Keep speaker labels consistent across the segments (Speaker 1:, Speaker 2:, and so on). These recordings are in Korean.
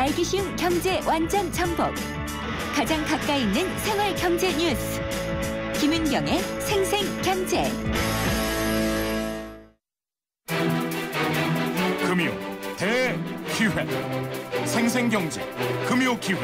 Speaker 1: 알기 쉬운 경제 완전 정복. 가장 가까이 있는 생활 경제 뉴스. 김은경의 생생경제.
Speaker 2: 금요 대기회. 생생경제 금요기회.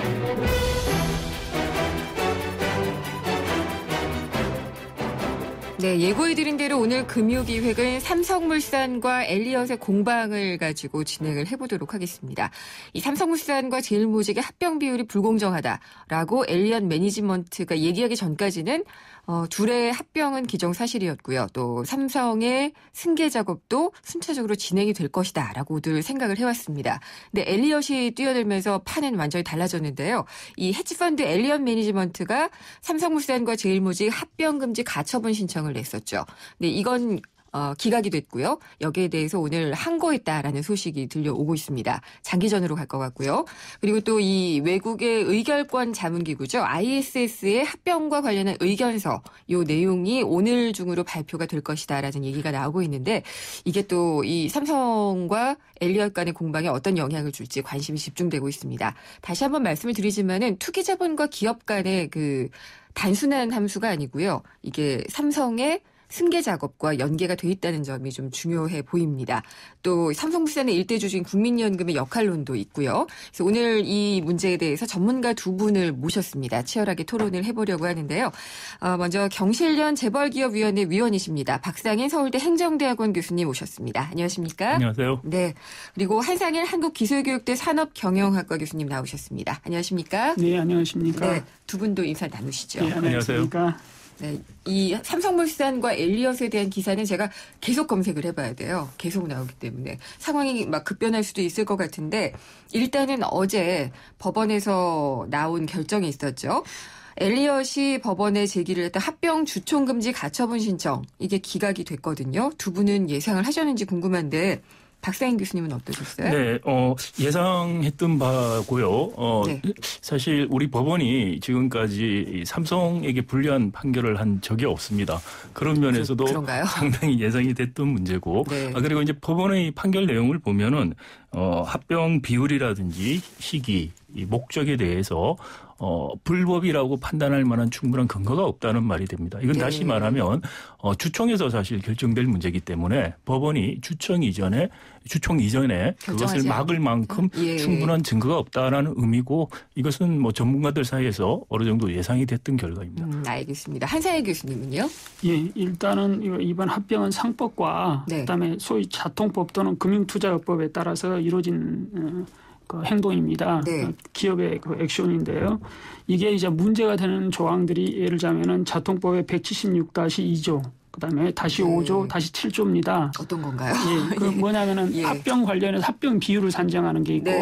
Speaker 3: 네, 예고해드린 대로 오늘 금요기획은 삼성물산과 엘리엇의 공방을 가지고 진행을 해보도록 하겠습니다. 이 삼성물산과 제일모직의 합병 비율이 불공정하다라고 엘리엇 매니지먼트가 얘기하기 전까지는 둘의 합병은 기정사실이었고요. 또 삼성의 승계 작업도 순차적으로 진행이 될 것이다라고들 생각을 해왔습니다. 근데 엘리엇이 뛰어들면서 판은 완전히 달라졌는데요. 이 헤지펀드 엘리엇 매니지먼트가 삼성물산과 제일모직 합병 금지 가처분 신청을 냈었죠. 근데 이건 기각이 됐고요. 여기에 대해서 오늘 항고했다라는 소식이 들려오고 있습니다. 장기전으로 갈 것 같고요. 그리고 또 이 외국의 의결권 자문기구죠. ISS의 합병과 관련한 의견서 이 내용이 오늘 중으로 발표가 될 것이다라는 얘기가 나오고 있는데 이게 또 이 삼성과 엘리엇 간의 공방에 어떤 영향을 줄지 관심이 집중되고 있습니다. 다시 한번 말씀을 드리지만은 투기자본과 기업 간의 그 단순한 함수가 아니고요. 이게 삼성의 승계 작업과 연계가 돼 있다는 점이 좀 중요해 보입니다. 또 삼성물산의 일대 주주인 국민연금의 역할론도 있고요. 그래서 오늘 이 문제에 대해서 전문가 두 분을 모셨습니다. 치열하게 토론을 해보려고 하는데요. 먼저 경실련 재벌기업위원회 위원이십니다. 박상인 서울대 행정대학원 교수님 오셨습니다. 안녕하십니까?
Speaker 4: 안녕하세요.
Speaker 3: 네. 그리고 한상일 한국기술교육대 산업경영학과 교수님 나오셨습니다. 안녕하십니까?
Speaker 5: 네, 안녕하십니까?
Speaker 3: 네, 두 분도 인사 나누시죠.
Speaker 5: 네, 안녕하세요.
Speaker 3: 네, 이 삼성물산과 엘리엇에 대한 기사는 제가 계속 검색을 해봐야 돼요. 계속 나오기 때문에 상황이 막 급변할 수도 있을 것 같은데 일단은 어제 법원에서 나온 결정이 있었죠. 엘리엇이 법원에 제기를 했던 합병 주총금지 가처분 신청 이게 기각이 됐거든요. 두 분은 예상을 하셨는지 궁금한데 박상인 교수님은 어떠셨어요?
Speaker 4: 네, 예상했던 바고요.
Speaker 3: 네.
Speaker 4: 사실 우리 법원이 지금까지 삼성에게 불리한 판결을 한 적이 없습니다. 그런 면에서도
Speaker 3: 그런가요?
Speaker 4: 상당히 예상이 됐던 문제고.
Speaker 3: 네.
Speaker 4: 그리고 이제 법원의 판결 내용을 보면은 합병 비율이라든지 시기, 이 목적에 대해서 불법이라고 판단할 만한 충분한 근거가 없다는 말이 됩니다. 이건
Speaker 3: 네.
Speaker 4: 다시 말하면 주총에서 사실 결정될 문제이기 때문에 법원이 주총 이전에 그것을 막을 만큼 충분한 증거가 없다라는 의미고 이것은 뭐 전문가들 사이에서 어느 정도 예상이 됐던 결과입니다.
Speaker 3: 알겠습니다. 한상일 교수님은요?
Speaker 5: 예, 일단은 이번 합병은 상법과
Speaker 3: 네.
Speaker 5: 그다음에 소위 자통법 또는 금융투자법에 따라서 이루어진 그 행동입니다.
Speaker 3: 네.
Speaker 5: 기업의 그 액션인데요. 이게 이제 문제가 되는 조항들이 예를 들자면은 자통법의 176-2조, 그다음에 다시 5조, 다시 7조입니다.
Speaker 3: 어떤 건가요?
Speaker 5: 예, 그 뭐냐면은 합병 관련해서 합병 비율을 산정하는 게 있고,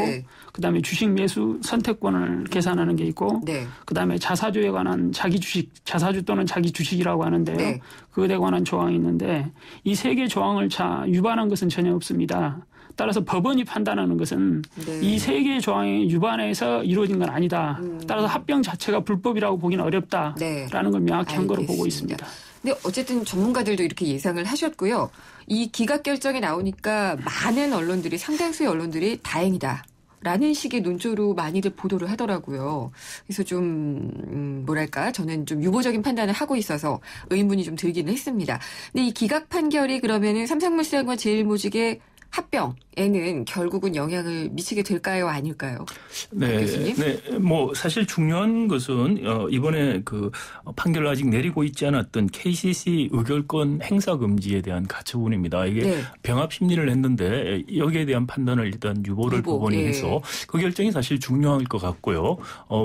Speaker 5: 그다음에 주식 매수 선택권을 계산하는 게 있고, 그다음에 자사주에 관한 자기 주식, 자사주 또는 자기 주식이라고 하는데요. 그것에 관한 조항이 있는데 이 세 개 조항을 위반한 것은 전혀 없습니다. 따라서 법원이 판단하는 것은 이 세 개의 조항에 위반해서 이루어진 건 아니다. 따라서 합병 자체가 불법이라고 보기는 어렵다라는 걸 명확히 한 거로 보고 있습니다.
Speaker 3: 근데 어쨌든 전문가들도 이렇게 예상을 하셨고요. 이 기각 결정이 나오니까 많은 언론들이 상당수의 언론들이 다행이다. 라는 식의 논조로 많이들 보도를 하더라고요. 그래서 좀 뭐랄까 저는 좀 유보적인 판단을 하고 있어서 의문이 좀 들기는 했습니다. 근데 이 기각 판결이 그러면은 삼성물산과 제일모직의 합병에는 결국은 영향을 미치게 될까요, 아닐까요?
Speaker 4: 네,
Speaker 3: 교수님?
Speaker 4: 네, 뭐 사실 중요한 것은 이번에 그 판결을 아직 내리고 있지 않았던 KCC 의결권 행사 금지에 대한 가처분입니다. 이게 병합 심리를 했는데 여기에 대한 판단을 일단 유보를 법원이 해서 그 결정이 사실 중요할 것 같고요.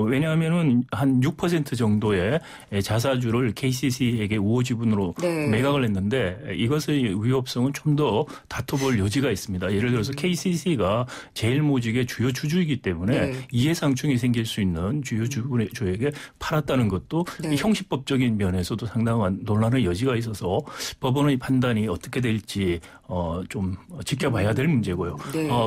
Speaker 4: 왜냐하면은 한 6% 정도의 자사주를 KCC에게 우호 지분으로 매각을 했는데 이것의 위법성은 좀 더 다퉈볼 여지가 있습니다. 예를 들어서 KCC가 제일모직의 주요 주주이기 때문에 이해상충이 생길 수 있는 주요 주주에게 팔았다는 것도 이 형식법적인 면에서도 상당한 논란의 여지가 있어서 법원의 판단이 어떻게 될지 좀 지켜봐야 될 문제고요.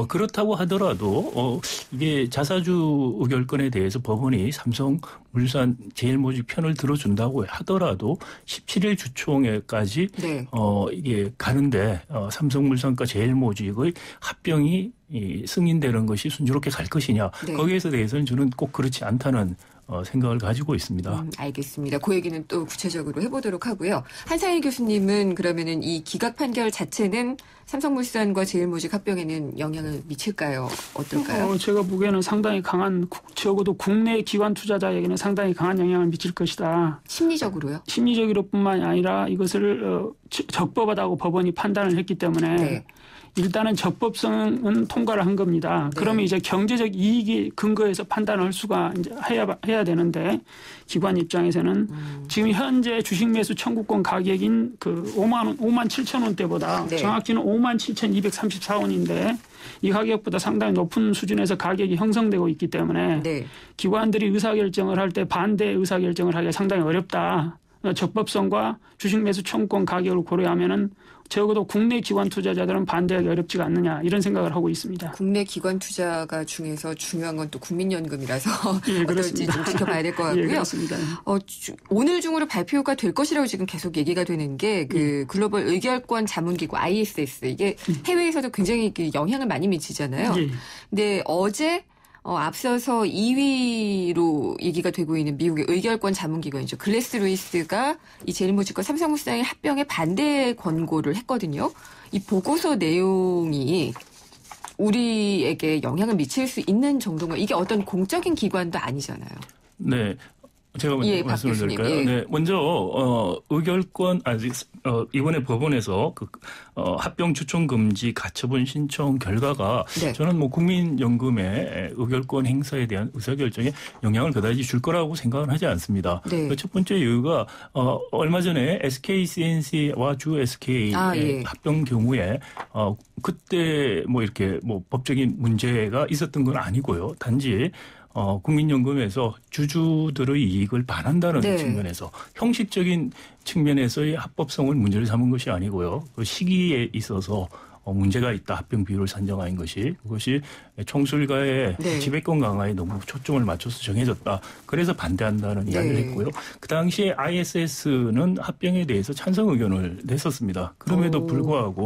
Speaker 4: 그렇다고 하더라도 이게 자사주 의결권에 대해서 법원이 삼성 물산 제일모직 편을 들어준다고 하더라도 17일 주총회까지 네. 이게 가는데 삼성물산과 제일모직의 합병이 승인되는 것이 순조롭게 갈 것이냐. 네. 거기에 대해서는 저는 꼭 그렇지 않다는 생각을 가지고 있습니다.
Speaker 3: 알겠습니다. 그 얘기는 또 구체적으로 해보도록 하고요. 한상일 교수님은 그러면은 이 기각 판결 자체는 삼성물산과 제일모직 합병에는 영향을 미칠까요? 어떨까요?
Speaker 5: 제가 보기에는 상당히 강한, 적어도 국내 기관 투자자에게는 상당히 강한 영향을 미칠 것이다.
Speaker 3: 심리적으로요?
Speaker 5: 심리적으로뿐만 아니라 이것을 적법하다고 법원이 판단을 했기 때문에 네. 일단은 적법성은 통과를 한 겁니다. 네. 그러면 이제 경제적 이익이 근거해서 판단할 수가 이제 해야 되는데 기관 입장에서는 지금 현재 주식 매수 청구권 가격인 그 5만 7천 원대보다 네. 정확히는 5만 7,234원인데 이 가격보다 상당히 높은 수준에서 가격이 형성되고 있기 때문에 네. 기관들이 의사결정을 할 때 반대 의사결정을 하기가 상당히 어렵다. 적법성과 주식 매수 청구권 가격을 고려하면은 적어도 국내 기관 투자자들은 반대하기 어렵지가 않느냐 이런 생각을 하고 있습니다.
Speaker 3: 국내 기관 투자가 중에서 중요한 건 또 국민연금이라서 예, 어떨지 좀 지켜봐야 될 것 같고요.
Speaker 5: 예, 그렇습니다.
Speaker 3: 오늘 중으로 발표가 될 것이라고 지금 계속 얘기가 되는 게 그 글로벌 의결권 자문기구 ISS 이게 해외에서도 굉장히 영향을 많이 미치잖아요. 예. 근데 어제 앞서서 2위로 얘기가 되고 있는 미국의 의결권 자문기관이죠. 글래스 루이스가 이 제일모직과 삼성물산의 합병에 반대 권고를 했거든요. 이 보고서 내용이 우리에게 영향을 미칠 수 있는 정도가 이게 어떤 공적인 기관도 아니잖아요.
Speaker 4: 네. 제가 먼저 말씀을 드릴까요? 예. 네. 먼저, 의결권, 이번에 법원에서 합병 추천 금지 가처분 신청 결과가 네. 저는 뭐 국민연금의 의결권 행사에 대한 의사결정에 영향을 그다지 줄 거라고 생각은 하지 않습니다. 네. 첫 번째 이유가, 얼마 전에 SK CNC와 주 SK의 예. 합병 경우에, 그때 뭐 이렇게 뭐 법적인 문제가 있었던 건 아니고요. 단지, 국민연금에서 주주들의 이익을 반한다는 네. 측면에서 형식적인 측면에서의 합법성을 문제를 삼은 것이 아니고요. 그 시기에 있어서 문제가 있다. 합병 비율을 산정한 것이. 그것이 총수일가의 네. 지배권 강화에 너무 초점을 맞춰서 정해졌다. 그래서 반대한다는 이야기를 네. 했고요. 그 당시에 ISS는 합병에 대해서 찬성 의견을 냈었습니다. 그럼에도 불구하고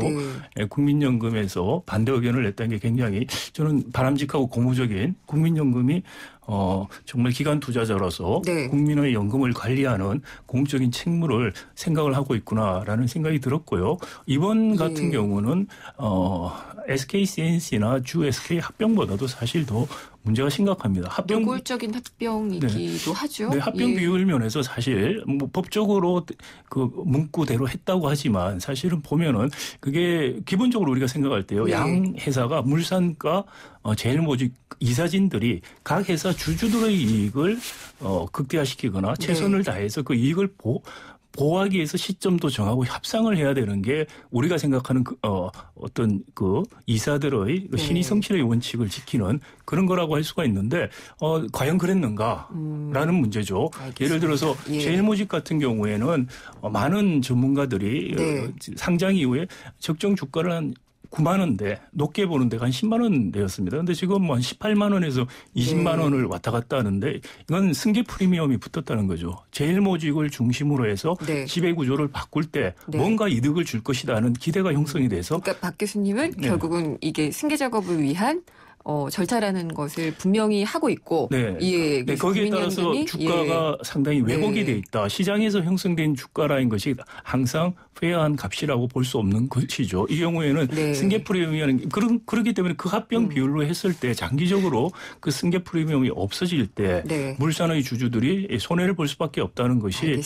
Speaker 4: 네. 국민연금에서 반대 의견을 냈다는 게 굉장히 저는 바람직하고 고무적인 국민연금이 정말 기관 투자자로서 네. 국민의 연금을 관리하는 공적인 책무를 생각을 하고 있구나라는 생각이 들었고요. 이번 같은 경우는 SK CNC나 주 SK 합병보다도 사실 더 문제가 심각합니다.
Speaker 3: 노골적인 합병이기도
Speaker 4: 네.
Speaker 3: 하죠.
Speaker 4: 네, 합병 비율 면에서 사실 뭐 법적으로 그 문구대로 했다고 하지만 사실은 보면은 그게 기본적으로 우리가 생각할 때요. 네. 양 회사가 물산과 제일모직 이사진들이 각 회사 주주들의 이익을 극대화시키거나 최선을 다해서 그 이익을 보호하기 위해서 시점도 정하고 협상을 해야 되는 게 우리가 생각하는 어떤 그 이사들의 그 신의 성실의 원칙을 지키는 그런 거라고 할 수가 있는데 과연 그랬는가라는 문제죠. 알겠습니다. 예를 들어서 제일모직 같은 경우에는 많은 전문가들이 상장 이후에 적정 주가를 한 9만 원대, 높게 보는 데가 한 10만 원대였습니다. 그런데 지금 뭐 한 18만 원에서 20만 원을 왔다 갔다 하는데 이건 승계 프리미엄이 붙었다는 거죠. 제일모직을 중심으로 해서 지배 구조를 바꿀 때 뭔가 이득을 줄 것이다 하는 기대가 형성이 돼서.
Speaker 3: 그러니까 박 교수님은 결국은 이게 승계 작업을 위한 절차라는 것을 분명히 하고 있고
Speaker 4: 거기에 따라서 주가가 상당히 왜곡이 돼 있다. 시장에서 형성된 주가라는 것이 항상 페어한 값이라고 볼 수 없는 것이죠. 이 경우에는 승계 프리미엄이 그렇기 때문에 그 합병 비율로 했을 때 장기적으로 그 승계 프리미엄이 없어질 때 물산의 주주들이 손해를 볼 수밖에 없다는 것이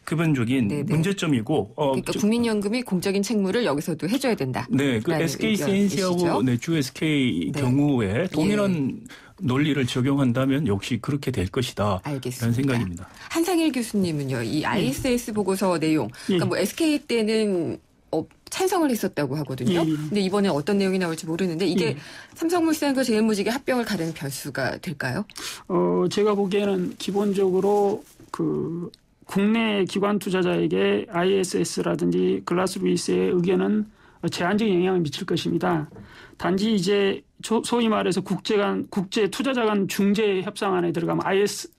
Speaker 4: 기본적인 문제점이고
Speaker 3: 그러니까 국민연금이 공적인 책무를 여기서도 해줘야 된다.
Speaker 4: 네, 그 SK CNC하고 주 SK 경우에 동일한 논리를 적용한다면 역시 그렇게 될 것이다.
Speaker 3: 알겠습니다.
Speaker 4: 라는 생각입니다.
Speaker 3: 한상일 교수님은요. 이 ISS 보고서 내용. 그러니까 뭐 SK 때는 찬성을 했었다고 하거든요. 근데 이번에 어떤 내용이 나올지 모르는데 이게 삼성물산과 제일모직의 합병을 가르는 변수가 될까요?
Speaker 5: 제가 보기에는 기본적으로 그 국내 기관 투자자에게 ISS라든지 글라스 루이스의 의견은 제한적인 영향을 미칠 것입니다. 단지 이제 소위 말해서 국제 투자자 간 중재 협상안에 들어가면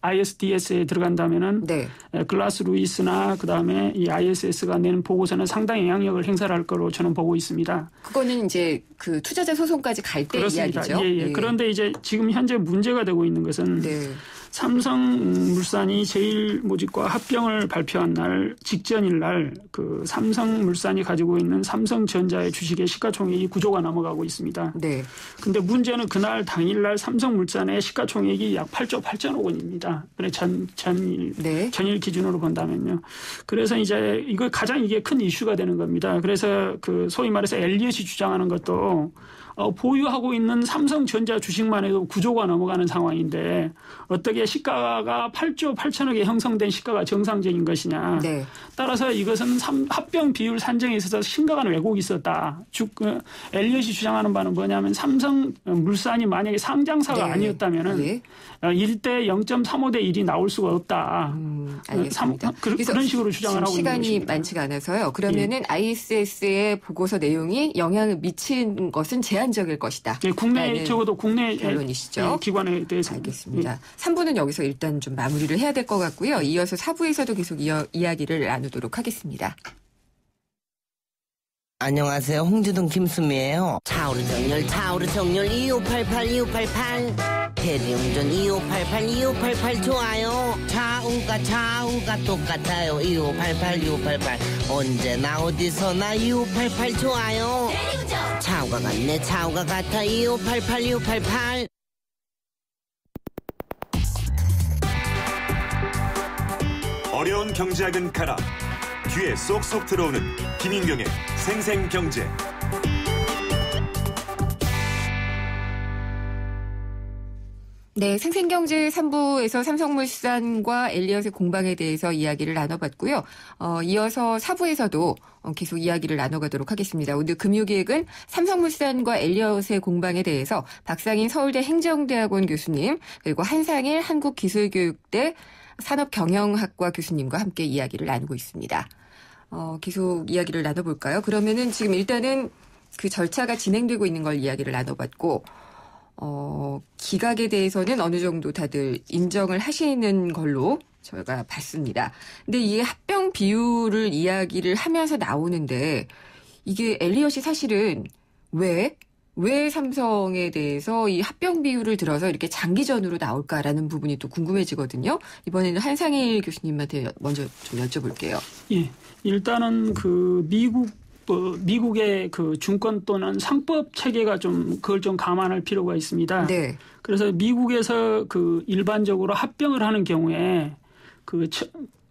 Speaker 5: ISDS에 들어간다면은
Speaker 3: 네.
Speaker 5: 글라스 루이스나 그다음에 이 ISS가 내는 보고서는 상당히 영향력을 행사할 거로 저는 보고 있습니다.
Speaker 3: 그거는 이제 그 투자자 소송까지 갈 때 이야기죠.
Speaker 5: 예. 예. 그런데 이제 지금 현재 문제가 되고 있는 것은
Speaker 3: 네.
Speaker 5: 삼성물산이 제일모직과 합병을 발표한 날 직전일 날 그 삼성물산이 가지고 있는 삼성전자의 주식의 시가총액이 9조가 넘어가고 있습니다.
Speaker 3: 네.
Speaker 5: 근데 문제는 그날 당일날 삼성물산의 시가총액이 약 8조 8천억 원입니다. 그래 전일 기준으로 본다면요. 그래서 이제 이거 가장 이게 큰 이슈가 되는 겁니다. 그래서 그 소위 말해서 엘리엇이 주장하는 것도 보유하고 있는 삼성전자 주식만 해도 9조가 넘어가는 상황인데 어떻게 시가가 8조 8천억에 형성된 시가가 정상적인 것이냐.
Speaker 3: 네.
Speaker 5: 따라서 이것은 합병 비율 산정에 있어서 심각한 왜곡이 있었다. 엘리엇이 주장하는 바는 뭐냐면 삼성물산이 만약에 상장사가 아니었다면은 1대 0.35대 1이 나올 수가 없다.
Speaker 3: 알겠습니다.
Speaker 5: 그런 식으로 주장을 하고 있는 것입니다.
Speaker 3: 시간이 많지가 않아서요. 그러면은 ISS의 보고서 내용이 영향을 미친 것은 제한적일 것이다.
Speaker 5: 네, 적어도 국내
Speaker 3: 결론이시죠.
Speaker 5: 기관에 대해서.
Speaker 3: 알겠습니다. 3부는 여기서 일단 좀 마무리를 해야 될 것 같고요. 이어서 4부에서도 계속 이야기를 나누도록 하겠습니다.
Speaker 6: 안녕하세요. 홍주동 김수미예요. 차오르 정렬 2588 대리운전 2588 좋아요. 차우가 똑같아요. 2588 언제나 어디서나 2588 좋아요. 대리운전 차우가 같아 2588
Speaker 7: 어려운 경제학은 가라. 귀에 쏙쏙 들어오는 김인경의 생생경제.
Speaker 3: 네, 생생경제 3부에서 삼성물산과 엘리엇의 공방에 대해서 이야기를 나눠봤고요. 이어서 4부에서도 계속 이야기를 나눠가도록 하겠습니다. 오늘 금요기획은 삼성물산과 엘리엇의 공방에 대해서 박상인 서울대 행정대학원 교수님 그리고 한상일 한국기술교육대 산업경영학과 교수님과 함께 이야기를 나누고 있습니다. 계속 이야기를 나눠볼까요? 그러면은 지금 일단은 그 절차가 진행되고 있는 걸 이야기를 나눠봤고, 기각에 대해서는 어느 정도 다들 인정을 하시는 걸로 저희가 봤습니다. 근데 이게 합병 비율을 이야기를 하면서 나오는데, 이게 엘리엇이 사실은 왜 삼성에 대해서 이 합병 비율을 들어서 이렇게 장기전으로 나올까라는 부분이 또 궁금해지거든요. 이번에는 한상일 교수님한테 먼저 좀 여쭤볼게요.
Speaker 5: 예. 일단은 그 미국의 그 증권 또는 상법 체계가 그걸 좀 감안할 필요가 있습니다.
Speaker 3: 네.
Speaker 5: 그래서 미국에서 그 일반적으로 합병을 하는 경우에 그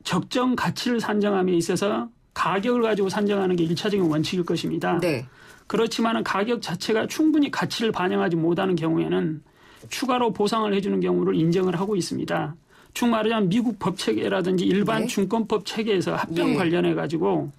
Speaker 5: 적정 가치를 산정함에 있어서 가격을 가지고 산정하는 게 1차적인 원칙일 것입니다.
Speaker 3: 네.
Speaker 5: 그렇지만 가격 자체가 충분히 가치를 반영하지 못하는 경우에는 추가로 보상을 해주는 경우를 인정을 하고 있습니다. 즉 말하자면 미국 법체계라든지 일반 증권법 체계에서 합병 관련해 가지고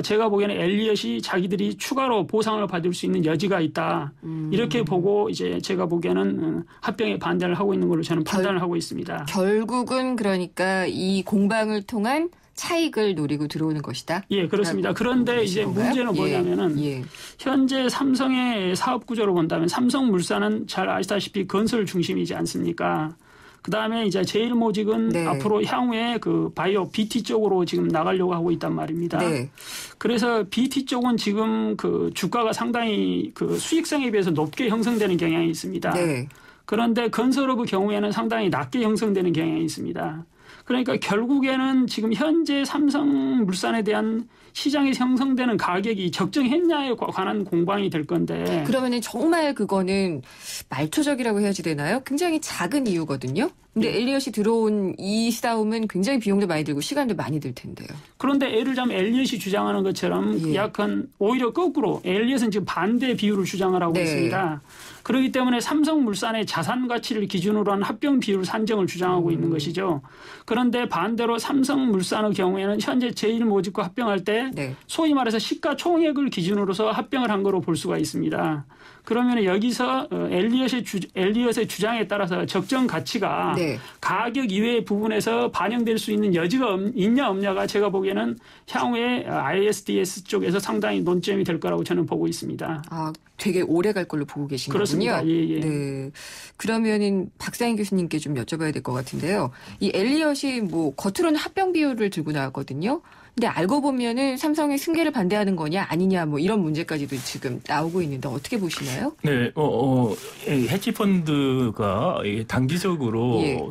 Speaker 5: 제가 보기에는 엘리엇이 자기들이 추가로 보상을 받을 수 있는 여지가 있다. 이렇게 보고 이제 제가 보기에는 합병에 반대를 하고 있는 걸로 저는 판단을 하고 있습니다.
Speaker 3: 결국은 그러니까 이 공방을 통한 차익을 노리고 들어오는 것이다.
Speaker 5: 예, 그렇습니다. 그런데 이제 문제는 뭐냐면은 현재 삼성의 사업 구조로 본다면 삼성물산은 잘 아시다시피 건설 중심이지 않습니까? 그다음에 이제 제일모직은 앞으로 향후에 그 바이오 BT 쪽으로 지금 나가려고 하고 있단 말입니다. 네. 그래서 BT 쪽은 지금 그 주가가 상당히 그 수익성에 비해서 높게 형성되는 경향이 있습니다. 네. 그런데 건설업의 경우에는 상당히 낮게 형성되는 경향이 있습니다. 그러니까 결국에는 지금 현재 삼성물산에 대한 시장에서 형성되는 가격이 적정했냐에 관한 공방이 될 건데.
Speaker 3: 그러면은 정말 그거는 말초적이라고 해야지 되나요? 굉장히 작은 이유거든요. 근데 엘리엇이 들어온 이 싸움은 굉장히 비용도 많이 들고 시간도 많이 들 텐데요.
Speaker 5: 그런데 예를 들자면 엘리엇이 주장하는 것처럼 약간 오히려 거꾸로 엘리엇은 지금 반대 비율을 주장을 하고 있습니다. 그렇기 때문에 삼성물산의 자산 가치를 기준으로 한 합병 비율 산정을 주장하고 있는 것이죠. 그런데 반대로 삼성물산의 경우에는 현재 제일모직과 합병할 때 소위 말해서 시가총액을 기준으로서 합병을 한 거로 볼 수가 있습니다. 그러면 여기서 엘리엇의 주장에 따라서 적정 가치가 네. 가격 이외의 부분에서 반영될 수 있는 여지가 있냐 없냐가 제가 보기에는 향후에 ISDS 쪽에서 상당히 논점이 될 거라고 저는 보고 있습니다.
Speaker 3: 아, 되게 오래 갈 걸로 보고 계신
Speaker 5: 그렇습니다.
Speaker 3: 거군요.
Speaker 5: 예, 예.
Speaker 3: 네. 그러면은 박사인 교수님께 좀 여쭤봐야 될 것 같은데요. 이 엘리엇이 뭐 겉으로는 합병 비율을 들고 나왔거든요. 근데 알고 보면은 삼성의 승계를 반대하는 거냐 아니냐 뭐 이런 문제까지도 지금 나오고 있는데 어떻게 보시나요?
Speaker 4: 네, 헤지펀드가 단기적으로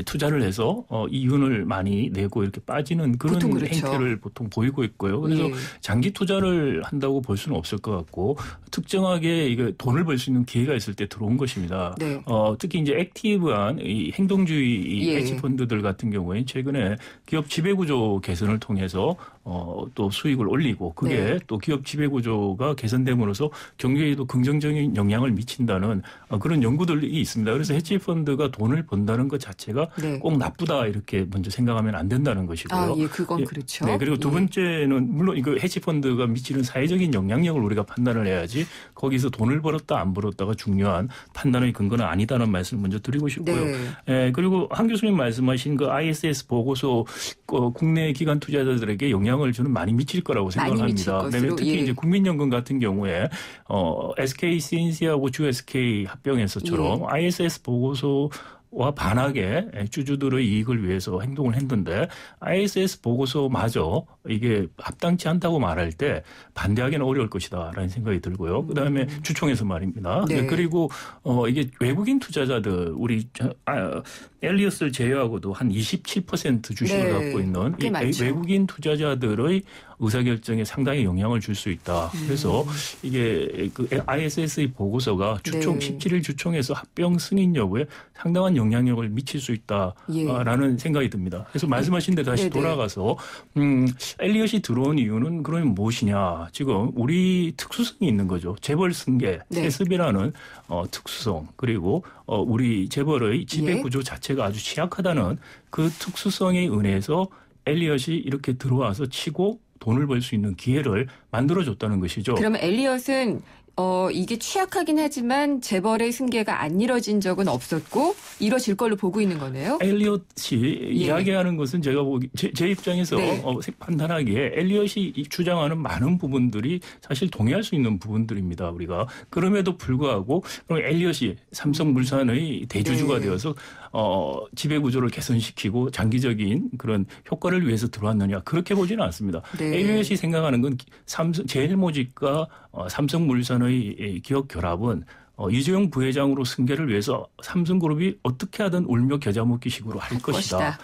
Speaker 4: 투자를 해서 이윤을 많이 내고 이렇게 빠지는 그런 그렇죠. 행태를 보통 보이고 있고요. 그래서 장기 투자를 한다고 볼 수는 없을 것 같고 특정하게 이게 돈을 벌 수 있는 기회가 있을 때 들어온 것입니다. 네. 특히 이제 액티브한 이 행동주의 헤지펀드들 같은 경우에 최근에 기업 지배구조 개선을 통해서 또 수익을 올리고 그게 또 기업 지배구조가 개선됨으로써 경제에도 긍정적인 영향을 미친다는 그런 연구들이 있습니다. 그래서 헤지펀드가 돈을 번다는 것 자체가 꼭 나쁘다 이렇게 먼저 생각하면 안 된다는 것이고요.
Speaker 3: 아, 예, 그건 그렇죠.
Speaker 4: 네, 그리고 두 번째는 물론 이거 헤지펀드가 미치는 사회적인 영향력을 우리가 판단을 해야지 거기서 돈을 벌었다 안 벌었다가 중요한 판단의 근거는 아니다는 말씀을 먼저 드리고 싶고요. 네, 그리고 한 교수님 말씀하신 그 ISS 보고서 국내 기관 투자자들에게 영향을 저는 많이 미칠 거라고 생각을 합니다. 네, 특히 이제 국민연금 같은 경우에 SK CNC하고 GSK 합병해서처럼 ISS 보고서와 반하게 주주들의 이익을 위해서 행동을 했는데 ISS 보고서마저 이게 합당치 않다고 말할 때 반대하기는 어려울 것이다라는 생각이 들고요. 그다음에 주총에서 말입니다. 네. 그리고 이게 외국인 투자자들 우리 엘리엇을 제외하고도 한 27% 주식을 갖고 있는 이 외국인 투자자들의 의사결정에 상당히 영향을 줄 수 있다. 그래서 이게 그 ISS의 보고서가 주총 17일 주총에서 합병 승인 여부에 상당한 영향력을 미칠 수 있다라는 생각이 듭니다. 그래서 말씀하신 데 다시 돌아가서 엘리엇이 들어온 이유는 그러면 무엇이냐. 지금 우리 특수성이 있는 거죠. 재벌 승계, 세습이라는 특수성 그리고 우리 재벌의 지배구조 자체가 아주 취약하다는 그 특수성에 의해서 엘리엇이 이렇게 들어와서 치고 돈을 벌 수 있는 기회를 만들어줬다는 것이죠.
Speaker 3: 그러면 엘리엇은 이게 취약하긴 하지만 재벌의 승계가 안 이뤄진 적은 없었고 이뤄질 걸로 보고 있는 거네요.
Speaker 4: 엘리엇이 이야기하는 것은 제가 제 입장에서 판단하기에 엘리엇이 주장하는 많은 부분들이 사실 동의할 수 있는 부분들입니다. 우리가. 그럼에도 불구하고 엘리엇이 삼성물산의 대주주가 되어서 지배구조를 개선시키고 장기적인 그런 효과를 위해서 들어왔느냐 그렇게 보지는 않습니다. 엘리엇이 생각하는 건 제일모직과 삼성물산의 기업 결합은 이재용 부회장으로 승계를 위해서 삼성그룹이 어떻게 하든 울며 겨자 먹기식으로 할 것이다.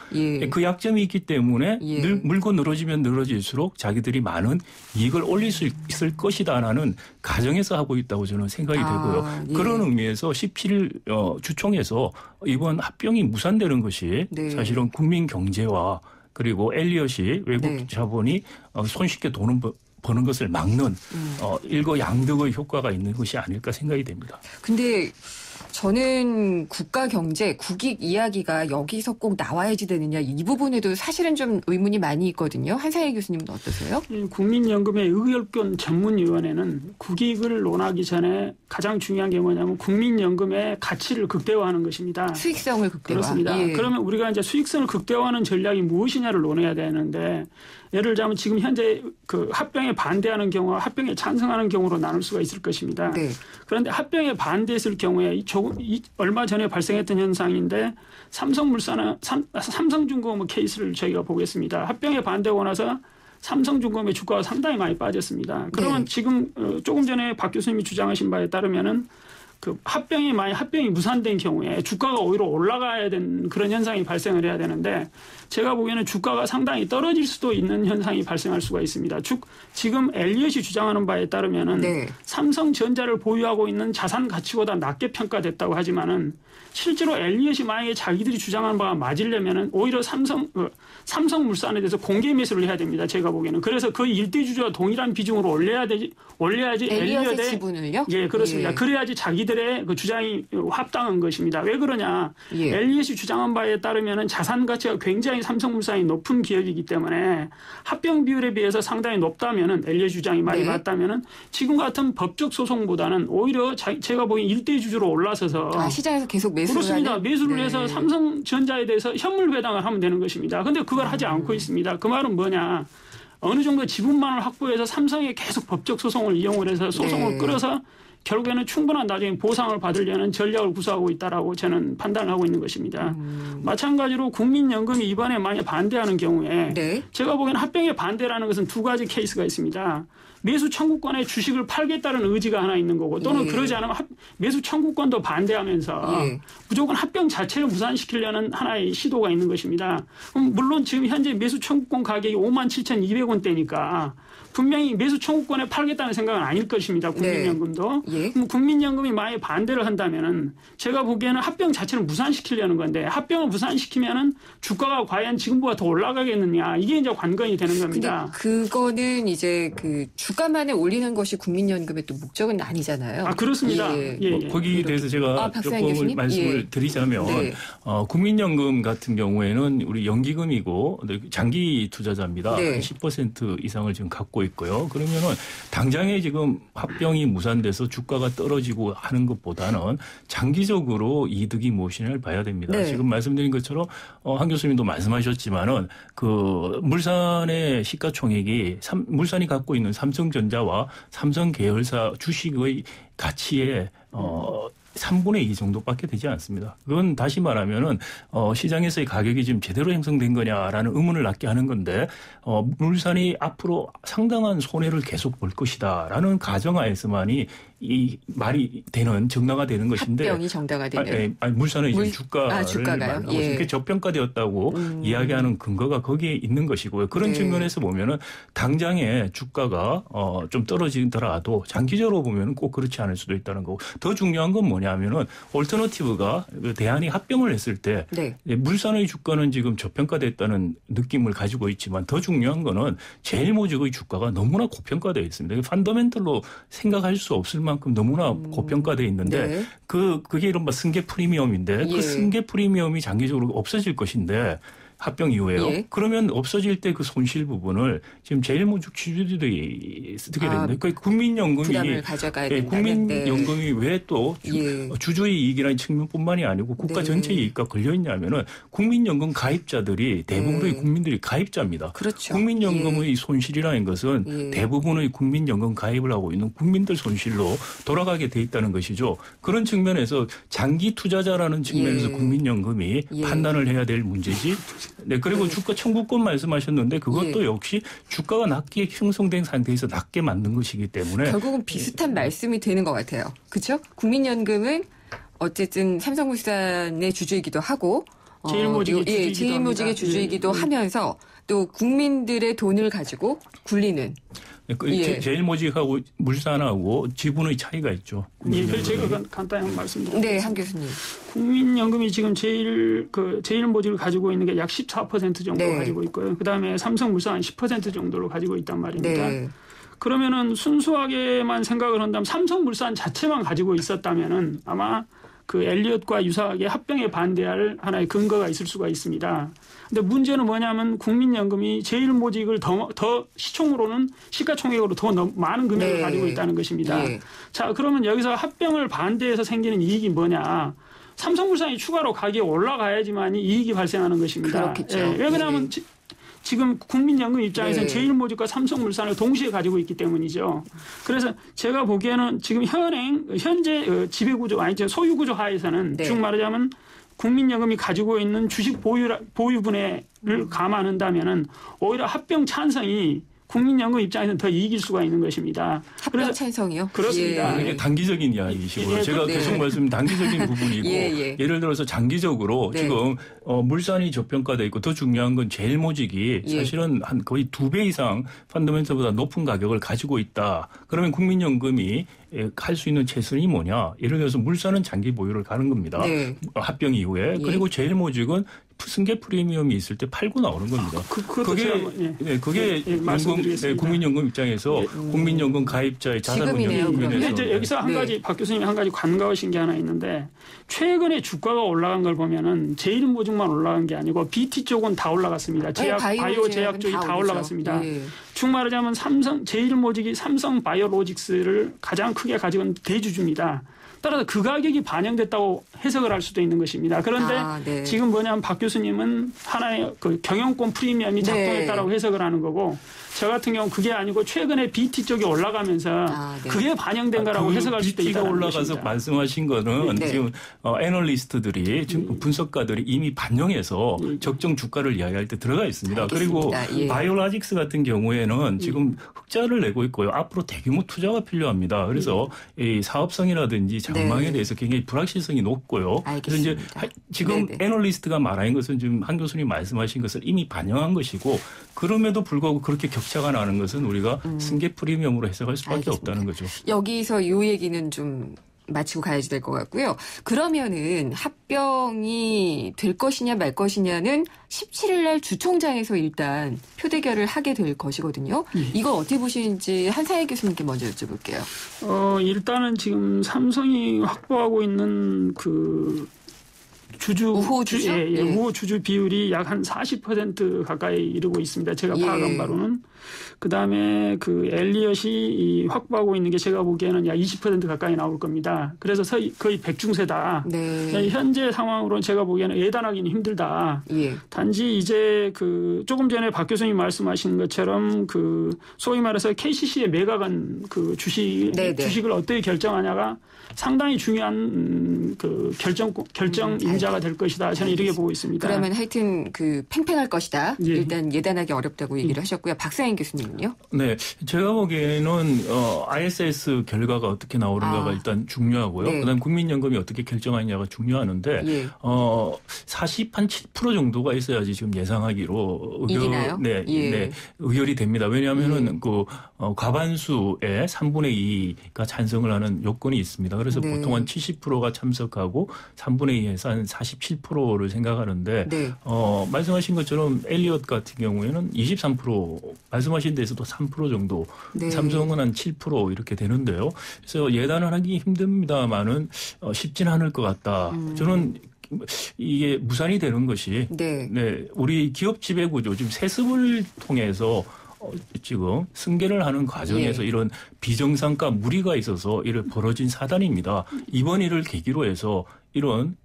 Speaker 4: 그 약점이 있기 때문에 늘 물고 늘어지면 늘어질수록 자기들이 많은 이익을 올릴 수 있을 것이다라는 가정에서 하고 있다고 저는 생각이 되고요. 그런 의미에서 17일 주총에서 이번 합병이 무산되는 것이 사실은 국민 경제와 그리고 엘리엇이 외국 자본이 손쉽게 돈을 버는 것을 막는 일거양득의 효과가 있는 것이 아닐까 생각이 됩니다.
Speaker 3: 근데 저는 국가 경제, 국익 이야기가 여기서 꼭 나와야지 되느냐 이 부분에도 사실은 좀 의문이 많이 있거든요. 한상희 교수님은 어떠세요?
Speaker 5: 국민연금의 의결권 전문위원회는 국익을 논하기 전에 가장 중요한 게 뭐냐면 국민연금의 가치를 극대화하는 것입니다.
Speaker 3: 수익성을 극대화.
Speaker 5: 그렇습니다. 그러면 우리가 이제 수익성을 극대화하는 전략이 무엇이냐를 논해야 되는데 예를 들자면 지금 현재 그 합병에 반대하는 경우와 합병에 찬성하는 경우로 나눌 수가 있을 것입니다. 그런데 합병에 반대했을 경우에 얼마 전에 발생했던 현상인데 삼성물산은 삼성중공업 케이스를 저희가 보겠습니다. 합병에 반대하고 나서 삼성중공업의 주가가 상당히 많이 빠졌습니다. 그러면 지금 조금 전에 박 교수님이 주장하신 바에 따르면은 그 합병이 무산된 경우에 주가가 오히려 올라가야 되는 그런 현상이 발생을 해야 되는데 제가 보기에는 주가가 상당히 떨어질 수도 있는 현상이 발생할 수가 있습니다. 지금 엘리엇이 주장하는 바에 따르면은 삼성전자를 보유하고 있는 자산 가치보다 낮게 평가됐다고 하지만은 실제로 엘리엇이 만약에 자기들이 주장하는 바가 맞으려면은 오히려 삼성물산에 대해서 공개 매수를 해야 됩니다. 제가 보기에는. 그래서 그 일대 주주와 동일한 비중으로 올려야지
Speaker 3: 엘리엇의 지분을요?
Speaker 5: 예, 그렇습니다. 그래야지 자기들이 이들의 그 주장이 합당한 것입니다. 왜 그러냐? 엘리엇이 주장한 바에 따르면 자산 가치가 굉장히 삼성물산이 높은 기업이기 때문에 합병 비율에 비해서 상당히 높다면은 엘리엇 주장이 말이 맞다면은 지금 같은 법적 소송보다는 오히려 제가 보기엔 일대 주주로 올라서서
Speaker 3: 시장에서 계속 매수를
Speaker 5: 그렇습니다. 매수를 해서 삼성전자에 대해서 현물 배당을 하면 되는 것입니다. 그런데 그걸 하지 않고 있습니다. 그 말은 뭐냐? 어느 정도 지분만을 확보해서 삼성에 계속 법적 소송을 이용을 해서 소송을 끌어서 결국에는 충분한 나중에 보상을 받으려는 전략을 구사하고 있다라고 저는 판단을 하고 있는 것입니다. 마찬가지로 국민연금이 이번에 만약 반대하는 경우에 제가 보기에는 합병에 반대라는 것은 두 가지 케이스가 있습니다. 매수 청구권의 주식을 팔겠다는 의지가 하나 있는 거고 또는 그러지 않으면 매수 청구권도 반대하면서 무조건 합병 자체를 무산시키려는 하나의 시도가 있는 것입니다. 물론 지금 현재 매수 청구권 가격이 57,200원대니까 분명히 매수 청구권에 팔겠다는 생각은 아닐 것입니다. 국민연금도. 그럼 국민연금이 만약에 반대를 한다면은 제가 보기에는 합병 자체를 무산시키려는 건데 합병을 무산시키면은 주가가 과연 지금보다 더 올라가겠느냐 이게 이제 관건이 되는 겁니다.
Speaker 3: 근데 그거는 이제 그 주가만을 올리는 것이 국민연금의 또 목적은 아니잖아요.
Speaker 5: 그렇습니다.
Speaker 4: 거기에 대해서 제가 조금 말씀을 드리자면 국민연금 같은 경우에는 우리 연기금이고 장기 투자자입니다. 10% 이상을 지금 갖고 있고요. 그러면은 당장에 지금 합병이 무산돼서 주가가 떨어지고 하는 것보다는 장기적으로 이득이 무엇이냐를 봐야 됩니다. 지금 말씀드린 것처럼 한 교수님도 말씀하셨지만은 그 물산의 시가총액이 물산이 갖고 있는 삼성전자와 삼성 계열사 주식의 가치에 3분의 2 정도밖에 되지 않습니다. 그건 다시 말하면은 시장에서의 가격이 지금 제대로 형성된 거냐라는 의문을 낳게 하는 건데 물산이 앞으로 상당한 손해를 계속 볼 것이다라는 가정하에서만이 이 말이 되는 정당화되는 것인데
Speaker 3: 합병이 정당화되는
Speaker 4: 물산의 주가를
Speaker 3: 주가가요?
Speaker 4: 그게 저평가되었다고 이야기하는 근거가 거기에 있는 것이고요. 그런 측면에서 보면은 당장에 주가가 좀 떨어지더라도 장기적으로 보면은 꼭 그렇지 않을 수도 있다는 거고 더 중요한 건 뭐냐면은 올터너티브가 대안이 합병을 했을 때 물산의 주가는 지금 저평가됐다는 느낌을 가지고 있지만 더 중요한 거는 제일모직의 주가가 너무나 고평가되어 있습니다. 펀더멘털로 생각할 수 없을 만큼 너무나 고평가되어 있는데 그게 이른바 승계 프리미엄인데 그 승계 프리미엄이 장기적으로 없어질 것인데 합병 이후에요. 그러면 없어질 때 그 손실 부분을 지금 제일모직 주주들이 어떻게 됩니다. 그러니까 국민연금이 국민연금이 왜 또 주주의 이익이라는 측면뿐만이 아니고 국가 전체 이익과 걸려 있냐면은 국민연금 가입자들이 대부분의 국민들이 가입자입니다.
Speaker 3: 그렇죠.
Speaker 4: 국민연금의 손실이라는 것은 대부분의 국민연금 가입을 하고 있는 국민들 손실로 돌아가게 돼 있다는 것이죠. 그런 측면에서 장기 투자자라는 측면에서 국민연금이 판단을 해야 될 문제지. 그리고 주가 청구권 말씀하셨는데 그것도 역시 주가가 낮게 형성된 상태에서 낮게 만든 것이기 때문에
Speaker 3: 결국은 비슷한 말씀이 되는 것 같아요. 그렇죠? 국민연금은 어쨌든 삼성물산의 주주이기도 하고 제일모직의 주주이기도 하면서 또 국민들의 돈을 가지고 굴리는
Speaker 4: 제일모직하고 물산하고 지분의 차이가 있죠.
Speaker 5: 제가 간단히 말씀드릴게요.
Speaker 3: 네, 한 교수님.
Speaker 5: 국민연금이 지금 제일모직을 가지고 있는 게 약 14% 정도 가지고 있고요. 그다음에 삼성물산 10% 정도를 가지고 있단 말입니다. 그러면은 순수하게만 생각을 한다면 삼성물산 자체만 가지고 있었다면은 아마 그 엘리엇과 유사하게 합병에 반대할 하나의 근거가 있을 수가 있습니다. 근데 문제는 뭐냐면 국민연금이 제일모직을 더 시총으로는 시가총액으로 더 많은 금액을 가지고 있다는 것입니다. 자, 그러면 여기서 합병을 반대해서 생기는 이익이 뭐냐? 삼성물산이 추가로 가격이 올라가야지만이 이익이 발생하는 것입니다.
Speaker 3: 그렇겠죠.
Speaker 5: 왜 그러냐면 지금 국민연금 입장에서는 제일모직과 삼성물산을 동시에 가지고 있기 때문이죠. 그래서 제가 보기에는 지금 현재 지배구조, 소유구조 하에서는 쭉 말하자면 국민연금이 가지고 있는 주식 보유분해를 감안한다면은 오히려 합병 찬성이 국민연금 입장에서는 더 이익일 수가 있는 것입니다.
Speaker 3: 합병 찬성이요?
Speaker 5: 그렇습니다.
Speaker 4: 이게 단기적인 이야기시고요. 제가 계속 말씀드린 단기적인 부분이고 예를 들어서 장기적으로 지금 물산이 저평가되어 있고 더 중요한 건 제일모직이 사실은 한 거의 2배 이상 펀더멘털보다 높은 가격을 가지고 있다. 그러면 국민연금이 할 수 있는 최선이 뭐냐. 예를 들어서 물산은 장기 보유를 가는 겁니다. 네. 합병 이후에. 예. 그리고 제일모직은 승계 프리미엄이 있을 때 팔고 나오는 겁니다. 그게 국민연금 입장에서 국민연금 가입자의 자산운용에
Speaker 5: 이제 여기서 한 가지 박 교수님이 한 가지 간과하신 게 하나 있는데 최근에 주가가 올라간 걸 보면은 제일모직만 올라간 게 아니고 BT 쪽은 다 올라갔습니다. 바이오 제약 쪽이 다 올라갔습니다. 즉 말하자면 제일모직이 삼성 바이오로직스를 가장 크게 가지고 있는 대주주입니다. 따라서 그 가격이 반영됐다고 해석을 할 수도 있는 것입니다. 그런데 지금 뭐냐면 박 교수님은 하나의 그 경영권 프리미엄이 작동했다라고 해석을 하는 거고 저 같은 경우는 그게 아니고 최근에 BT 쪽이 올라가면서 그게 반영된 거라고 해석할 수도 있다.
Speaker 4: BT가 올라가서 것입니다. 말씀하신 거는 지금 애널리스트들이 지금 분석가들이 이미 반영해서 적정 주가를 이야기할 때 들어가 있습니다.
Speaker 3: 알겠습니다.
Speaker 4: 그리고 바이오로직스 같은 경우에는 지금 흑자를 내고 있고요. 앞으로 대규모 투자가 필요합니다. 그래서 이 사업성이라든지 전망에 대해서 굉장히 불확실성이 높고요. 그래서 이제 지금 애널리스트가 말하는 것은 지금 한 교수님 말씀하신 것을 이미 반영한 것이고 그럼에도 불구하고 그렇게 격차가 나는 것은 우리가 승계 프리미엄으로 해석할 수밖에 없다는 거죠.
Speaker 3: 여기서 이 얘기는 좀 마치고 가야지 될 것 같고요. 그러면은 합병이 될 것이냐 말 것이냐는 17일 날 주총장에서 일단 표대결을 하게 될 것이거든요. 이걸 어떻게 보시는지 한상희 교수님께 먼저 여쭤볼게요.
Speaker 5: 일단은 지금 삼성이 확보하고 있는
Speaker 3: 우호 주주?
Speaker 5: 우호 주주 비율이 약 한 40% 가까이 이르고 있습니다. 제가 파악한 바로는. 그다음에 엘리엇이 확보하고 있는 게 제가 보기에는 약 20% 가까이 나올 겁니다. 그래서 거의 백중세다. 현재 상황으로는 제가 보기에는 예단하기는 힘들다. 단지 이제 조금 전에 박 교수님 말씀하신 것처럼 소위 말해서 KCC의 매각한 주식을 어떻게 결정하냐가 상당히 중요한 결정 인자가 될 것이다. 저는 이렇게 보고 있습니다.
Speaker 3: 그러면 하여튼 팽팽할 것이다. 일단 예단하기 어렵다고 얘기를 하셨고요. 박상인 교수님은요?
Speaker 4: 네, 제가 보기에는 ISS 결과가 어떻게 나오는가가 일단 중요하고요. 그다음 국민연금이 어떻게 결정하느냐가 중요하는데 47% 정도가 있어야지 지금 예상하기로 의결이 됩니다. 왜냐하면은 과반수의 3분의 2가 찬성을 하는 요건이 있습니다. 그래서 보통 한 70%가 참석하고 3분의 2에서 한 47%를 생각하는데 말씀하신 것처럼 엘리엇 같은 경우에는 23% 말씀하신 데서도 3% 정도 삼성은 한 7% 이렇게 되는데요. 그래서 예단을 하기 힘듭니다만은 쉽진 않을 것 같다. 저는 이게 무산이 되는 것이 우리 기업 지배구조 지금 세습을 통해서 지금 승계를 하는 과정에서 이런 비정상가 무리가 있어서 이를 벌어진 사단입니다. 이번 일을 계기로 해서 이런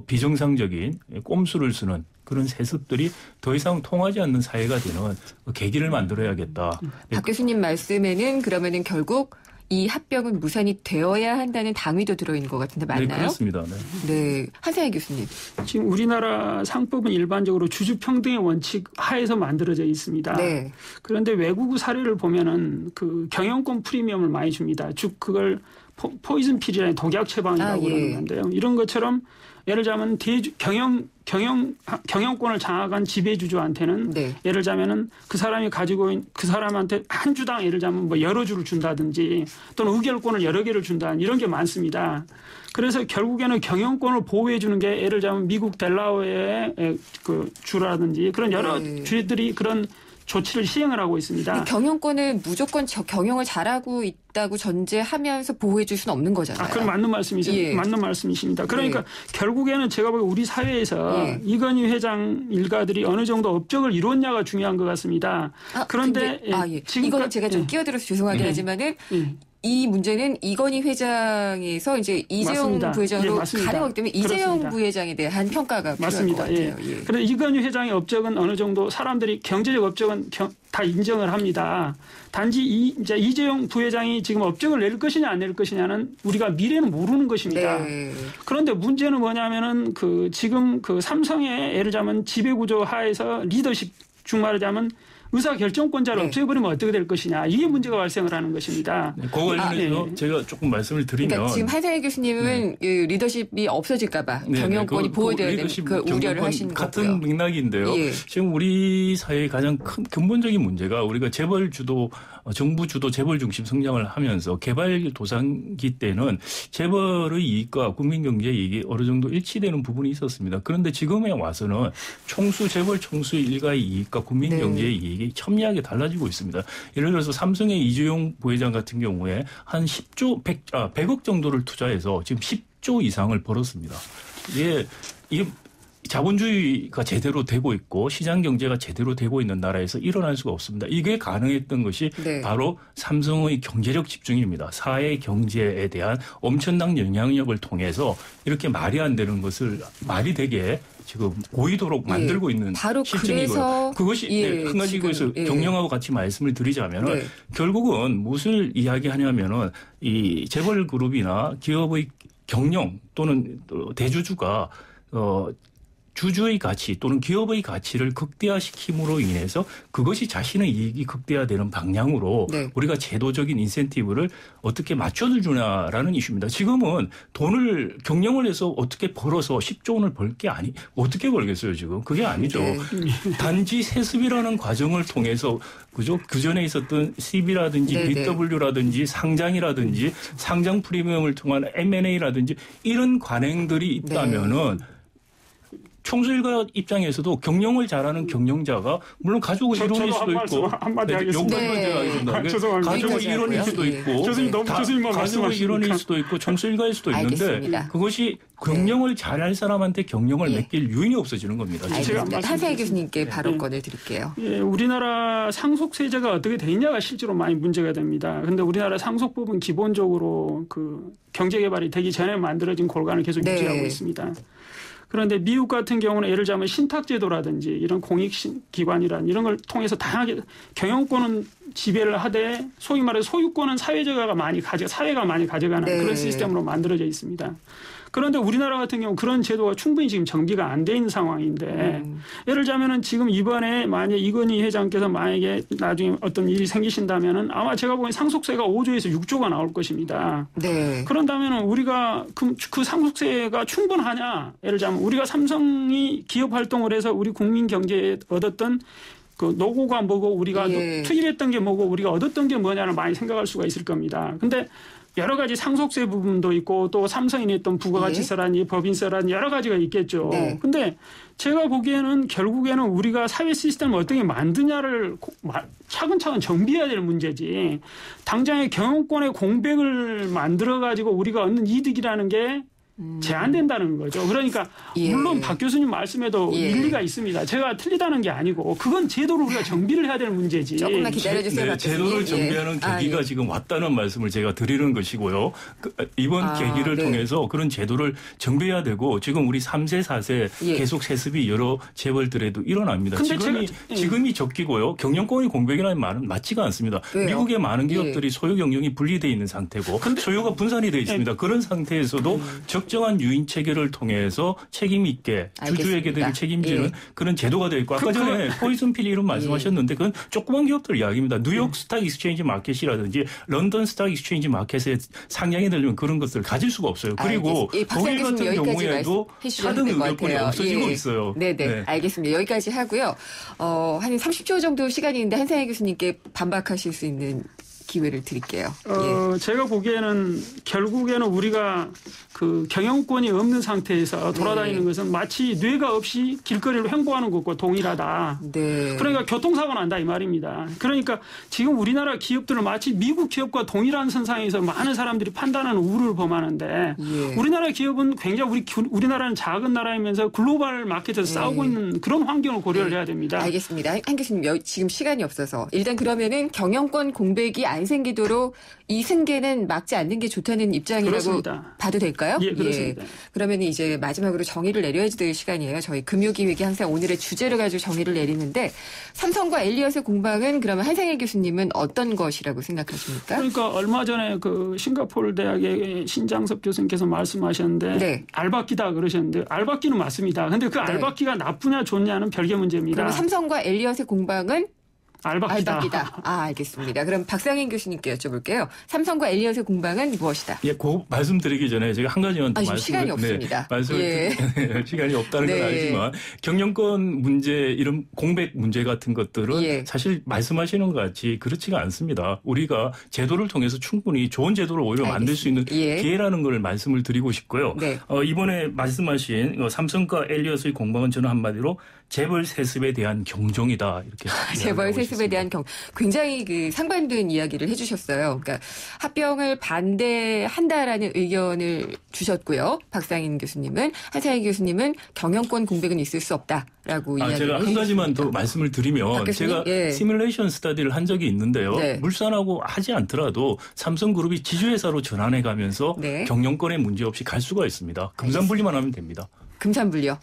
Speaker 4: 비정상적인 꼼수를 쓰는 그런 세습들이 더 이상 통하지 않는 사회가 되는 계기를 만들어야겠다.
Speaker 3: 박 교수님 말씀에는 그러면은 결국 이 합병은 무산이 되어야 한다는 당위도 들어있는 것 같은데 맞나요?
Speaker 4: 네, 그렇습니다.
Speaker 3: 네, 한상희 교수님.
Speaker 5: 지금 우리나라 상법은 일반적으로 주주평등의 원칙 하에서 만들어져 있습니다. 그런데 외국 사례를 보면은 경영권 프리미엄을 많이 줍니다. 즉 그걸 포이즌 필이라는 독약 처방이라고 그러는 건데요. 이런 것처럼 예를 들자면 경영권을 장악한 지배주주한테는 예를 들자면은 그 사람이 가지고 있는 그 사람한테 한 주당 예를 들자면 여러 주를 준다든지 또는 의결권을 여러 개를 준다든지 이런 게 많습니다. 그래서 결국에는 경영권을 보호해 주는 게 예를 들자면 미국 델라웨어의 주라든지 그런 여러 주들이 그런 조치를 시행을 하고 있습니다.
Speaker 3: 경영권을 무조건 경영을 잘하고 있다고 전제하면서 보호해 줄 수는 없는 거잖아요.
Speaker 5: 그건 맞는 말씀이죠. 맞는 말씀이십니다. 그러니까 결국에는 제가 보기에 우리 사회에서 이건희 회장 일가들이 어느 정도 업적을 이뤘냐가 중요한 것 같습니다. 그런데
Speaker 3: 이거는 제가 좀 끼어들어서 죄송하긴 하지만은 이 문제는 이건희 회장에서 이제 이재용 부회장으로 가는 거기 때문에 이재용 부회장에 대한 평가가 필요할 것 같아요.
Speaker 5: 그런데 이건희 회장의 업적은 어느 정도 사람들이 경제적 업적은 다 인정을 합니다. 단지 이제 이재용 부회장이 지금 업적을 낼 것이냐 안 낼 것이냐는 우리가 미래는 모르는 것입니다. 그런데 문제는 뭐냐면은 지금 삼성의 예를 들자면 지배구조 하에서 리더십 중 말하자면 의사결정권자를 없애버리면 어떻게 될 것이냐. 이게 문제가 발생을 하는 것입니다.
Speaker 4: 네, 그거 관련해서 제가 조금 말씀을 드리면.
Speaker 3: 그러니까 지금 한상희 교수님은 리더십이 없어질까 봐 경영권이 보호되어야 되는 그 우려를 하신 거고요.
Speaker 4: 같은 맥락인데요. 지금 우리 사회의 가장 큰 근본적인 문제가 우리가 재벌 주도 정부 주도 재벌 중심 성장을 하면서 개발도상기 때는 재벌의 이익과 국민경제 이익이 어느 정도 일치되는 부분이 있었습니다. 그런데 지금에 와서는 재벌 총수의 일가의 이익과 국민경제의 이익이 첨예하게 달라지고 있습니다. 예를 들어서 삼성의 이주용 부회장 같은 경우에 한 100억 정도를 투자해서 지금 10조 이상을 벌었습니다. 이게 자본주의가 제대로 되고 있고 시장 경제가 제대로 되고 있는 나라에서 일어날 수가 없습니다. 이게 가능했던 것이 바로 삼성의 경제력 집중입니다. 사회 경제에 대한 엄청난 영향력을 통해서 이렇게 말이 안 되는 것을 말이 되게 지금 보이도록 만들고 있는
Speaker 3: 바로
Speaker 4: 실정이고요. 그것이 한 가지 그래서 경영하고 같이 말씀을 드리자면은 결국은 무엇을 이야기하냐면은 이 재벌 그룹이나 기업의 경영 또는 대주주가 주주의 가치 또는 기업의 가치를 극대화시킴으로 인해서 그것이 자신의 이익이 극대화되는 방향으로 우리가 제도적인 인센티브를 어떻게 맞춰주냐라는 이슈입니다. 지금은 경영을 해서 어떻게 벌어서 10조 원을 벌 게 어떻게 벌겠어요 지금. 그게 아니죠. 단지 세습이라는 과정을 통해서 그전에 있었던 CB라든지 BW라든지 상장이라든지 상장 프리미엄을 통한 M&A라든지 이런 관행들이 있다면은 총수일가 입장에서도 경영을 잘하는 경영자가 물론 가족의 일원일 수도 있고
Speaker 5: 한마디 하겠습니다.
Speaker 4: 가족의 일원일 수도 있고 가족의 일원일 수도 있고 총수일가일 수도 있는데 그것이 경영을 잘할 사람한테 경영을 맡길 유인이 없어지는 겁니다.
Speaker 3: 한상희 교수님께 발언권을 드릴게요.
Speaker 5: 우리나라 상속세제가 어떻게 돼 있냐가 실제로 많이 문제가 됩니다. 그런데 우리나라 상속법은 기본적으로 그 경제개발이 되기 전에 만들어진 골간을 계속 유지하고 있습니다. 그런데 미국 같은 경우는 예를 들자면 신탁제도라든지 이런 공익기관이란 이런 걸 통해서 다양하게 경영권은 지배를 하되 소위 말해서 소유권은 사회가 많이 가져가는 그런 시스템으로 만들어져 있습니다. 그런데 우리나라 같은 경우 그런 제도가 충분히 지금 정비가 안 돼 있는 상황인데 예를 들자면은 지금 이번에 만약 이건희 회장께서 만약에 나중에 어떤 일이 생기신다면은 아마 제가 보기엔 상속세가 5조에서 6조가 나올 것입니다. 그런다면은 우리가 그 상속세가 충분하냐? 예를 들자면 우리가 삼성이 기업 활동을 해서 우리 국민 경제에 얻었던 그 노고가 뭐고 우리가 투입했던 게 뭐고 우리가 얻었던 게 뭐냐를 많이 생각할 수가 있을 겁니다. 근데 여러 가지 상속세 부분도 있고 또 삼성이 냈던 부가가치세라니 법인세라니 여러 가지가 있겠죠. 근데 제가 보기에는 결국에는 우리가 사회 시스템을 어떻게 만드냐를 차근차근 정비해야 될 문제지 당장의 경영권의 공백을 만들어가지고 우리가 얻는 이득이라는 게 제한된다는 거죠. 그러니까 물론 박 교수님 말씀에도 일리가 있습니다. 제가 틀리다는 게 아니고 그건 제도를 우리가 정비를 해야 될 문제지.
Speaker 3: 조금만 기다려주세요.
Speaker 4: 제도를 정비하는 계기가 지금 왔다는 말씀을 제가 드리는 것이고요. 이번 계기를 통해서 그런 제도를 정비해야 되고 지금 우리 3세, 4세 계속 세습이 여러 재벌들에도 일어납니다. 지금이 적기고요. 경영권의 공백이라는 말은 맞지가 않습니다. 미국의 많은 기업들이 소유 경영이 분리되어 있는 상태고 소유가 분산이 되어 있습니다. 그런 상태에서도 적정한 유인 체계를 통해서 책임 있게 주주에게 대한 책임지는 그런 제도가 되어 있고 아까 전에 포이즌 필 이런 말씀하셨는데 그건 조그만 기업들 이야기입니다. 뉴욕 스탁 익스체인지 마켓이라든지 런던 스탁 익스체인지 마켓에 상장이 되려면 그런 것들을 가질 수가 없어요. 그리고 독일 같은 경우에도 4등 의결권이 없어지고 있어요.
Speaker 3: 네네. 알겠습니다. 여기까지 하고요. 한 30초 정도 시간이 있는데 한상희 교수님께 반박하실 수 있는 기회를 드릴게요.
Speaker 5: 제가 보기에는 결국에는 우리가 그 경영권이 없는 상태에서 돌아다니는 것은 마치 뇌가 없이 길거리로 횡보하는 것과 동일하다. 그러니까 교통사고 난다 이 말입니다. 그러니까 지금 우리나라 기업들은 마치 미국 기업과 동일한 선상에서 많은 사람들이 판단하는 우를 범하는데 우리나라 기업은 굉장히 우리나라는 작은 나라이면서 글로벌 마켓에서 싸우고 있는 그런 환경을 고려를 해야 됩니다.
Speaker 3: 알겠습니다. 한 교수님 지금 시간이 없어서 일단 그러면은 경영권 공백이 안 생기도록 이 승계는 막지 않는 게 좋다는 입장이라고
Speaker 5: 그렇습니다.
Speaker 3: 봐도 될까요?
Speaker 5: 예, 그렇습니다.
Speaker 3: 그러면 이제 마지막으로 정의를 내려야 될 시간이에요. 저희 금요기획이 항상 오늘의 주제를 가지고 정의를 내리는데 삼성과 엘리엇의 공방은 그러면 한상희 교수님은 어떤 것이라고 생각하십니까?
Speaker 5: 그러니까 얼마 전에 그 싱가포르 대학의 신장섭 교수님께서 말씀하셨는데 알박기다 그러셨는데 알박기는 맞습니다. 그런데 그 알박기가 나쁘냐 좋냐는 별개 문제입니다.
Speaker 3: 그럼 삼성과 엘리엇의 공방은
Speaker 5: 알박기다.
Speaker 3: 알겠습니다. 그럼 박상인 교수님께 여쭤볼게요. 삼성과 엘리엇의 공방은 무엇이다?
Speaker 4: 예, 그 말씀드리기 전에 제가 한 가지만 더
Speaker 3: 시간이 없습니다.
Speaker 4: 시간이 없다는 건 알지만 경영권 문제, 이런 공백 문제 같은 것들은 사실 말씀하시는 것 같이 그렇지가 않습니다. 우리가 제도를 통해서 충분히 좋은 제도를 오히려 만들 수 있는 기회라는 걸 말씀을 드리고 싶고요. 이번에 말씀하신 삼성과 엘리엇의 공방은 저는 한마디로 재벌 세습에 대한 경종이다, 이렇게
Speaker 3: 재벌 세습에 대한 굉장히 상반된 이야기를 해주셨어요. 그러니까 합병을 반대한다라는 의견을 주셨고요. 박상인 교수님은, 한상희 교수님은 경영권 공백은 있을 수 없다라고 이야기를
Speaker 4: 제가 한 가지만 더 말씀을 드리면 제가 시뮬레이션 스터디를 한 적이 있는데요. 물산하고 하지 않더라도 삼성그룹이 지주회사로 전환해가면서 경영권에 문제 없이 갈 수가 있습니다. 금산분리만 하면 됩니다.
Speaker 3: 금산분리요?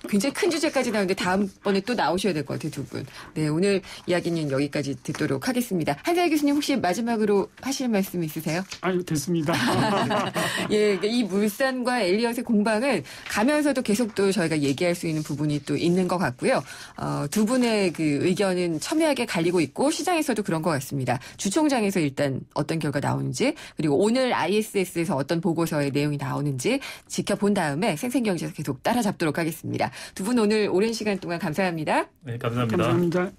Speaker 3: 굉장히 큰 주제까지 나오는데 다음번에 또 나오셔야 될 것 같아요, 두 분. 네, 오늘 이야기는 여기까지 듣도록 하겠습니다. 한상희 교수님 혹시 마지막으로 하실 말씀 있으세요?
Speaker 5: 됐습니다.
Speaker 3: 이 물산과 엘리엇의 공방은 가면서도 계속 또 저희가 얘기할 수 있는 부분이 또 있는 것 같고요. 두 분의 의견은 첨예하게 갈리고 있고 시장에서도 그런 것 같습니다. 주총장에서 일단 어떤 결과 나오는지, 그리고 오늘 ISS에서 어떤 보고서의 내용이 나오는지 지켜본 다음에 생생경제에서 계속 따라잡도록 하겠습니다. 두 분 오늘 오랜 시간 동안 감사합니다.
Speaker 4: 네, 감사합니다.
Speaker 5: 감사합니다.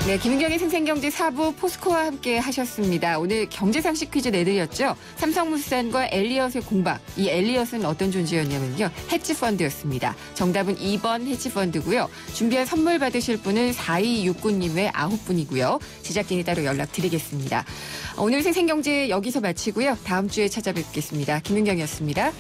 Speaker 3: 네, 김은경의 생생경제 4부 포스코와 함께 하셨습니다. 오늘 경제상식 퀴즈 내드렸죠. 삼성물산과 엘리엇의 공방. 이 엘리엇은 어떤 존재였냐면요. 헤지펀드였습니다. 정답은 2번 헤지펀드고요. 준비한 선물 받으실 분은 4269님 외 9분이고요. 제작진이 따로 연락드리겠습니다. 오늘 생생경제 여기서 마치고요. 다음 주에 찾아뵙겠습니다. 김은경이었습니다.